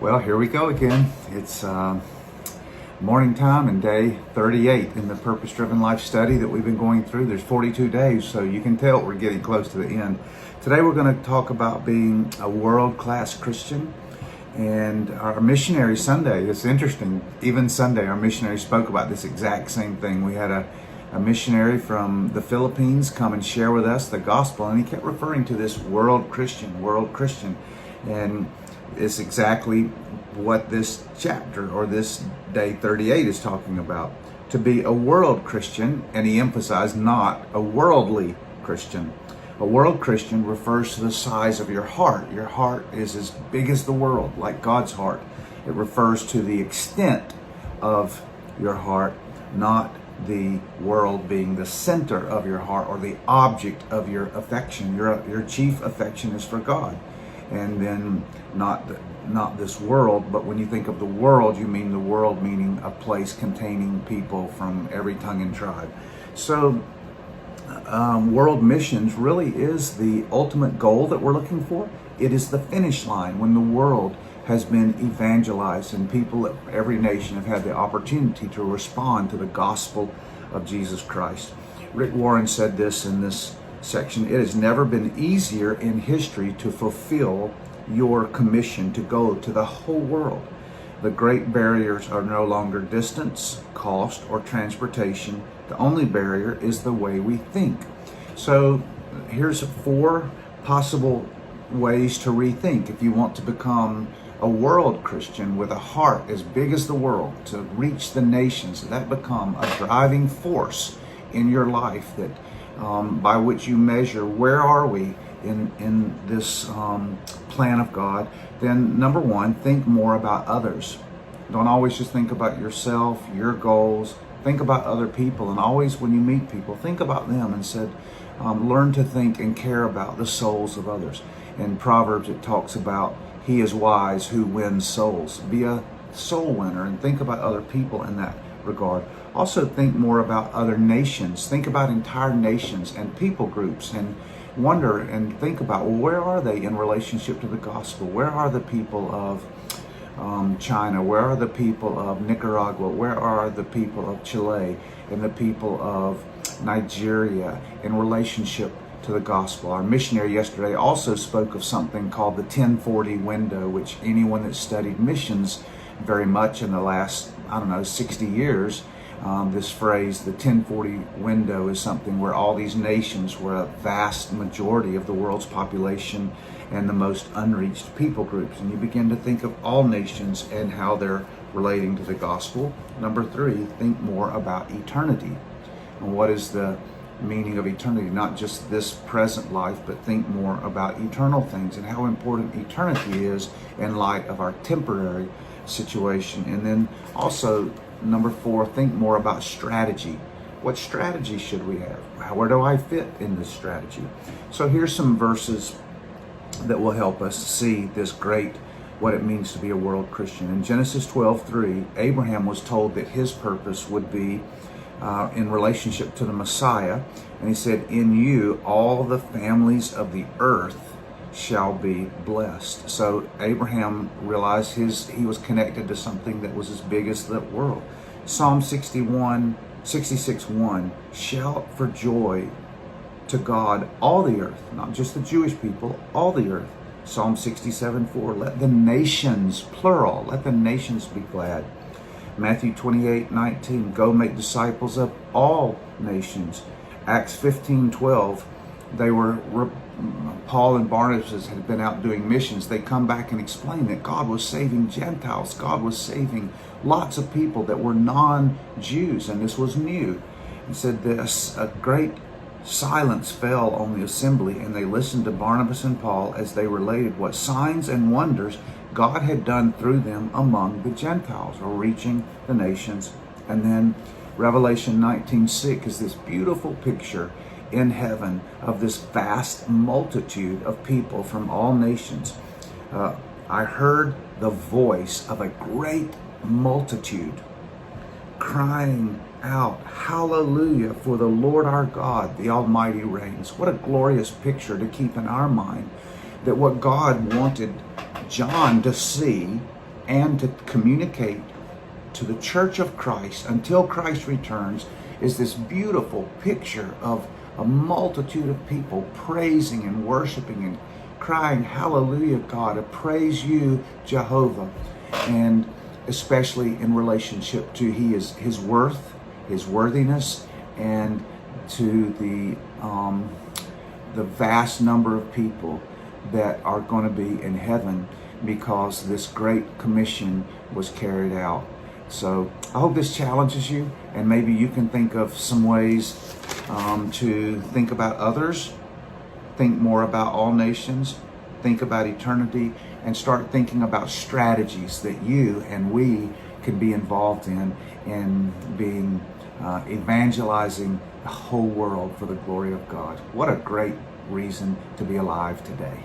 Well, here we go again. It's morning time and day 38 in the Purpose-Driven Life study that we've been going through. There's 42 days, so you can tell we're getting close to the end. Today we're going to talk about being a world-class Christian and our missionary Sunday. It's interesting. Even Sunday, our missionary spoke about this exact same thing. We had a missionary from the Philippines come and share with us the gospel, and he kept referring to this world Christian. And it's exactly what this chapter or this day 38 is talking about. To be a world Christian, and he emphasized not a worldly Christian. A world Christian refers to the size of your heart. Your heart is as big as the world, like God's heart. It refers to the extent of your heart, not the world being the center of your heart or the object of your affection. Your chief affection is for God. And then not this world, but when you think of the world, you mean the world meaning a place containing people from every tongue and tribe. So world missions really is the ultimate goal that we're looking for. It is the finish line when the world has been evangelized and people of every nation have had the opportunity to respond to the gospel of Jesus Christ. Rick Warren said this in this section: it has never been easier in history to fulfill your commission to go to the whole world. The great barriers are no longer distance, cost, or transportation. The only barrier is the way we think. So here's 4 possible ways to rethink if you want to become a world Christian with a heart as big as the world, to reach the nations. That become a driving force in your life that by which you measure where are we in this plan of God. Then number 1, think more about others. Don't always just think about yourself, your goals. Think about other people, and always when you meet people, think about them and said, learn to think and care about the souls of others. In Proverbs it talks about he is wise who wins souls. Be a soul winner and think about other people in that regard. Also think more about other nations. Think about entire nations and people groups and wonder and think about, well, where are they in relationship to the gospel? Where are the people of China? Where are the people of Nicaragua? Where are the people of Chile and the people of Nigeria in relationship to the gospel? Our missionary yesterday also spoke of something called the 1040 window, which anyone that studied missions very much in the last, 60 years, this phrase, the 1040 window, is something where all these nations were a vast majority of the world's population and the most unreached people groups. And you begin to think of all nations and how they're relating to the gospel. Number 3, think more about eternity. And what is the meaning of eternity? Not just this present life, but think more about eternal things and how important eternity is in light of our temporary situation. And then also, number 4, think more about strategy. What strategy should we have? Where do I fit in this strategy? So here's some verses that will help us see this what it means to be a world Christian. In Genesis 12:3, Abraham was told that his purpose would be in relationship to the Messiah. And he said, in you, all the families of the earth shall be blessed. So Abraham realized he was connected to something that was as big as the world. Psalm 66:1, shout for joy to God, all the earth, not just the Jewish people, all the earth. Psalm 67:4, let the nations, plural, let the nations be glad. Matthew 28:19, go make disciples of all nations. Acts 15:12, Paul and Barnabas had been out doing missions. They come back and explain that God was saving Gentiles. God was saving lots of people that were non-Jews, and this was new. He said this, a great silence fell on the assembly, and they listened to Barnabas and Paul as they related what signs and wonders God had done through them among the Gentiles, or reaching the nations. And then Revelation 19:6 is this beautiful picture in heaven of this vast multitude of people from all nations. I heard the voice of a great multitude crying out, hallelujah, for the Lord our God, the Almighty reigns. What a glorious picture to keep in our mind, that what God wanted John to see and to communicate to the church of Christ until Christ returns is this beautiful picture of a multitude of people praising and worshiping and crying, hallelujah, God, I praise you, Jehovah. And especially in relationship to his worth, his worthiness, and to the vast number of people that are going to be in heaven because this great commission was carried out. So I hope this challenges you, and maybe you can think of some ways to think about others, think more about all nations, think about eternity, and start thinking about strategies that you and we can be involved in being evangelizing the whole world for the glory of God. What a great reason to be alive today.